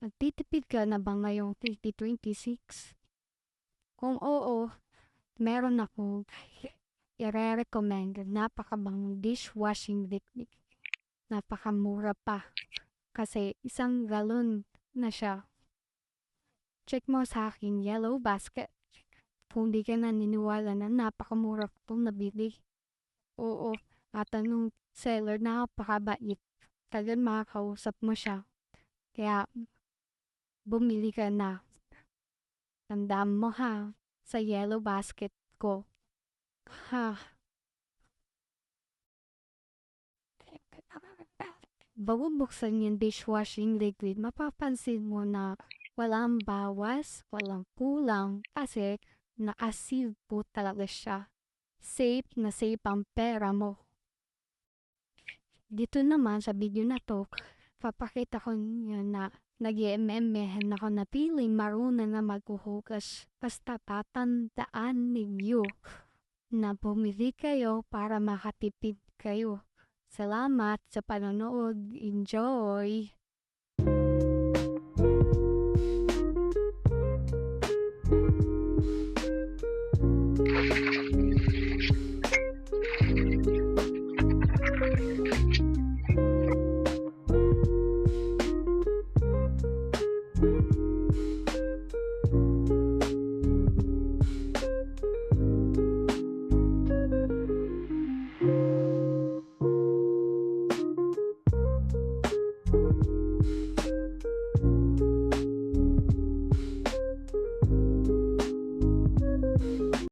Nagtitipid ka na ba ngayong 2026? Kung oo, meron akong ire-recommend. Napakabang dishwashing liquid. Napakamura pa. Kasi isang galon na siya. Check mo sa aking yellow basket. Kung di ka naniniwala na napakamura ko itong nabili. Oo, at anong seller napakabait. Talagang makakausap mo siya. Kaya bumili ka na. Tandaan mo ha, sa yellow basket ko. Ha, bago buksan yung dishwashing liquid, mapapansin mo na walang bawas, walang kulang, kasi naka-seal po talaga siya. Safe na safe ang pera mo. Dito naman sa video na to, papakita ko niyo na nag-iimemehan ako na piling marunong na maghuhugas. Basta tatandaan ninyo na bumili kayo para makatipid kayo. Salamat sa panonood. Enjoy!